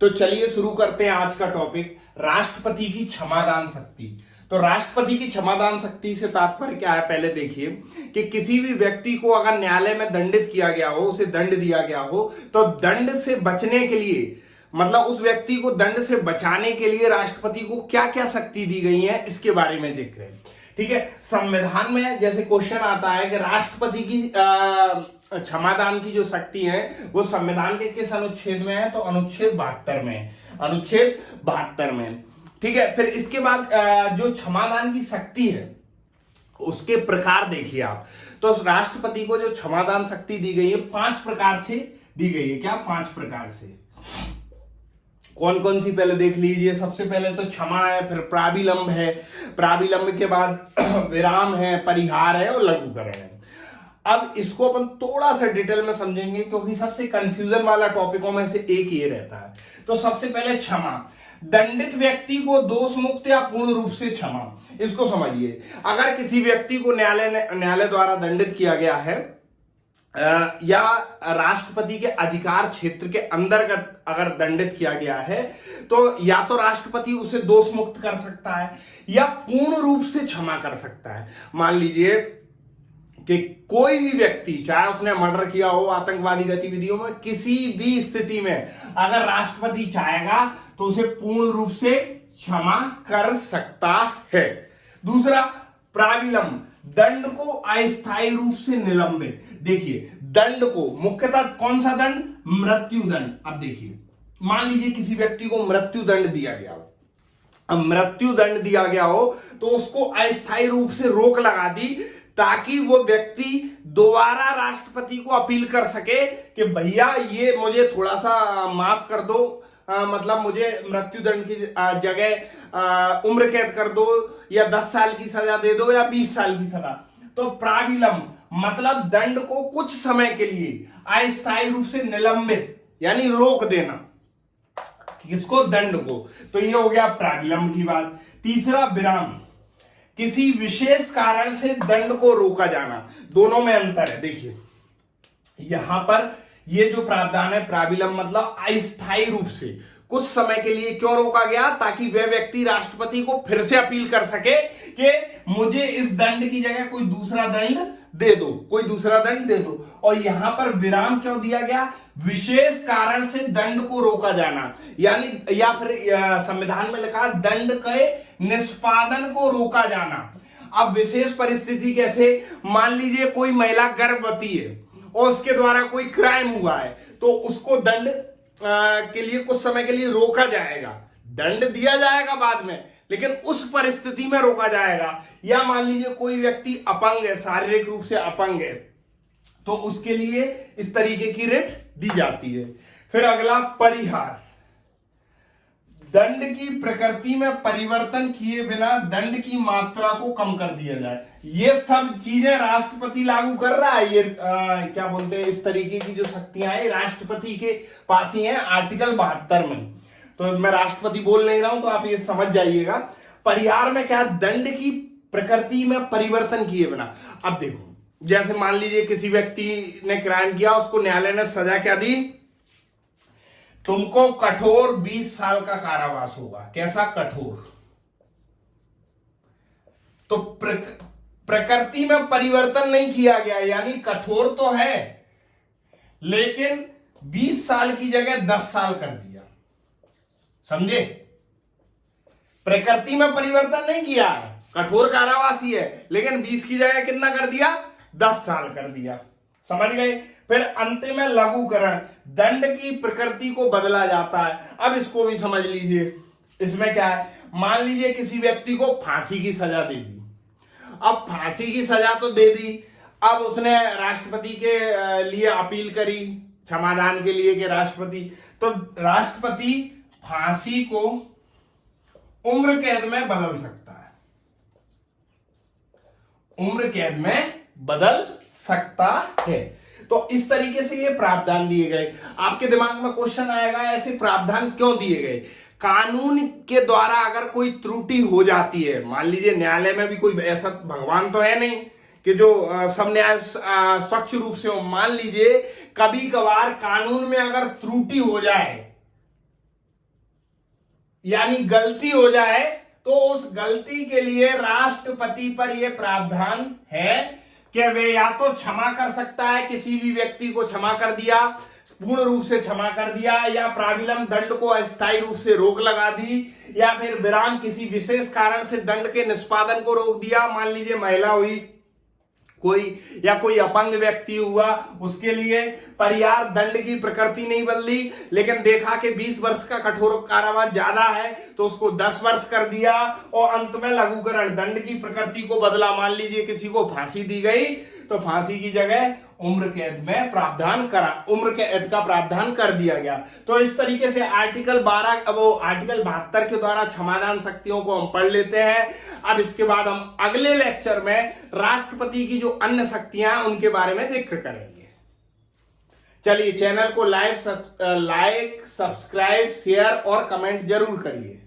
तो चलिए शुरू करते हैं आज का टॉपिक, राष्ट्रपति की क्षमादान शक्ति। तो राष्ट्रपति की क्षमादान शक्ति से तात्पर्य क्या है, पहले देखिए कि किसी भी व्यक्ति को अगर न्यायालय में दंडित किया गया हो, उसे दंड दिया गया हो, तो दंड से बचने के लिए, मतलब उस व्यक्ति को दंड से बचाने के लिए राष्ट्रपति को क्या क्या शक्ति दी गई है, इसके बारे में जिक्र है। ठीक है, संविधान में जैसे क्वेश्चन आता है कि राष्ट्रपति की क्षमादान की जो शक्ति है वो संविधान के किस अनुच्छेद में है, तो अनुच्छेद 72 में, अनुच्छेद 72 में। ठीक है, फिर इसके बाद जो क्षमादान की शक्ति है उसके प्रकार देखिए आप। तो राष्ट्रपति को जो क्षमादान शक्ति दी गई है 5 प्रकार से दी गई है। क्या 5 प्रकार से, कौन कौन सी पहले देख लीजिए। सबसे पहले तो क्षमा है, फिर प्राविलंब है, प्राविलंब के बाद विराम है, परिहार है और लघुकरण है। अब इसको अपन थोड़ा सा डिटेल में समझेंगे क्योंकि सबसे कंफ्यूजन वाला टॉपिकों में से एक ये रहता है। तो सबसे पहले क्षमा, दंडित व्यक्ति को दोष मुक्त या पूर्ण रूप से क्षमा। इसको समझिए, अगर किसी व्यक्ति को न्यायालय द्वारा दंडित किया गया है या राष्ट्रपति के अधिकार क्षेत्र के अंतर्गत अगर दंडित किया गया है, तो या तो राष्ट्रपति उसे दोष मुक्त कर सकता है या पूर्ण रूप से क्षमा कर सकता है। मान लीजिए कि कोई भी व्यक्ति, चाहे उसने मर्डर किया हो, आतंकवादी गतिविधियों में, किसी भी स्थिति में अगर राष्ट्रपति चाहेगा तो उसे पूर्ण रूप से क्षमा कर सकता है। दूसरा, प्राविलंब, दंड को अस्थायी रूप से निलंबित। देखिए, दंड को मुख्यतः कौन सा दंड, मृत्यु दंड। अब देखिए, मान लीजिए किसी व्यक्ति को मृत्यु दंड दिया गया हो, अब मृत्यु दंड दिया गया हो तो उसको अस्थायी रूप से रोक लगा दी ताकि वो व्यक्ति दोबारा राष्ट्रपति को अपील कर सके कि भैया ये मुझे थोड़ा सा माफ कर दो, मतलब मुझे मृत्युदंड की जगह उम्र कैद कर दो या 10 साल की सजा दे दो या 20 साल की सजा। तो प्राविलंब मतलब दंड को कुछ समय के लिए अस्थायी रूप से निलंबित, यानी रोक देना, किसको, दंड को। तो ये हो गया प्राविलंब की बात। तीसरा, विराम, किसी विशेष कारण से दंड को रोका जाना। दोनों में अंतर है। देखिए यहां पर ये जो प्रावधान है, प्राविलंब मतलब अस्थायी रूप से कुछ समय के लिए क्यों रोका गया, ताकि वह व्यक्ति राष्ट्रपति को फिर से अपील कर सके कि मुझे इस दंड की जगह कोई दूसरा दंड दे दो, कोई दूसरा दंड दे दो। और यहां पर विराम क्यों दिया गया, विशेष कारण से दंड को रोका जाना, यानी या फिर संविधान में लिखा दंड के निष्पादन को रोका जाना। अब विशेष परिस्थिति कैसे, मान लीजिए कोई महिला गर्भवती है और उसके द्वारा कोई क्राइम हुआ है तो उसको दंड के लिए कुछ समय के लिए रोका जाएगा, दंड दिया जाएगा बाद में, लेकिन उस परिस्थिति में रोका जाएगा। या मान लीजिए कोई व्यक्ति अपंग है, शारीरिक रूप से अपंग है, तो उसके लिए इस तरीके की रिट दी जाती है। फिर अगला, परिहार, दंड की प्रकृति में परिवर्तन किए बिना दंड की मात्रा को कम कर दिया जाए। ये सब चीजें राष्ट्रपति लागू कर रहा है। ये क्या बोलते हैं, इस तरीके की जो शक्तियां हैं राष्ट्रपति के पास ही है आर्टिकल 72 में। तो मैं राष्ट्रपति बोल नहीं रहा हूं, तो आप ये समझ जाइएगा। परिहार में क्या, दंड की प्रकृति में परिवर्तन किए बिना। अब देखो, जैसे मान लीजिए किसी व्यक्ति ने क्राइम किया, उसको न्यायालय ने सजा क्या दी, तुमको कठोर 20 साल का कारावास होगा। कैसा कठोर, तो प्रकृति में परिवर्तन नहीं किया गया, यानी कठोर तो है लेकिन 20 साल की जगह 10 साल कर दिया। समझे, प्रकृति में परिवर्तन नहीं किया है, कठोर कारावास ही है, लेकिन 20 की जगह कितना कर दिया, 10 साल कर दिया। समझ गए। फिर अंत में लघुकरण, दंड की प्रकृति को बदला जाता है। अब इसको भी समझ लीजिए, इसमें क्या है, मान लीजिए किसी व्यक्ति को फांसी की सजा दे दी। अब फांसी की सजा तो दे दी, अब उसने राष्ट्रपति के लिए अपील करी क्षमादान के लिए कि राष्ट्रपति, तो राष्ट्रपति फांसी को उम्र कैद में बदल सकता है, उम्र कैद में बदल सकता है। तो इस तरीके से ये प्रावधान दिए गए। आपके दिमाग में क्वेश्चन आएगा, ऐसे प्रावधान क्यों दिए गए। कानून के द्वारा अगर कोई त्रुटि हो जाती है, मान लीजिए न्यायालय में भी कोई ऐसा भगवान तो है नहीं कि जो सब न्याय स्वच्छ रूप से हो, मान लीजिए कभी कभार कानून में अगर त्रुटि हो जाए यानी गलती हो जाए तो उस गलती के लिए राष्ट्रपति पर यह प्रावधान है कि वे या तो क्षमा कर सकता है, किसी भी व्यक्ति को क्षमा कर दिया, पूर्ण रूप से क्षमा कर दिया, या प्राविलम दंड को अस्थायी रूप से रोक लगा दी, या फिर विराम किसी विशेष कारण से दंड के निष्पादन को रोक दिया। मान लीजिए महिला हुई कोई, या कोई अपंग व्यक्ति हुआ, उसके लिए पर यार दंड की प्रकृति नहीं बदली, लेकिन देखा कि 20 वर्ष का कठोर कारावास ज्यादा है तो उसको 10 वर्ष कर दिया, और अंत में लघुकरण दंड की प्रकृति को बदला। मान लीजिए किसी को फांसी दी गई तो फांसी की जगह उम्र कैद में प्रावधान उम्र कैद का प्रावधान कर दिया गया। तो इस तरीके से आर्टिकल 72 के द्वारा क्षमादान शक्तियों को हम पढ़ लेते हैं। अब इसके बाद हम अगले लेक्चर में राष्ट्रपति की जो अन्य शक्तियां हैं उनके बारे में जिक्र करेंगे। चलिए, चैनल को लाइक, सब्सक्राइब, शेयर और कमेंट जरूर करिए।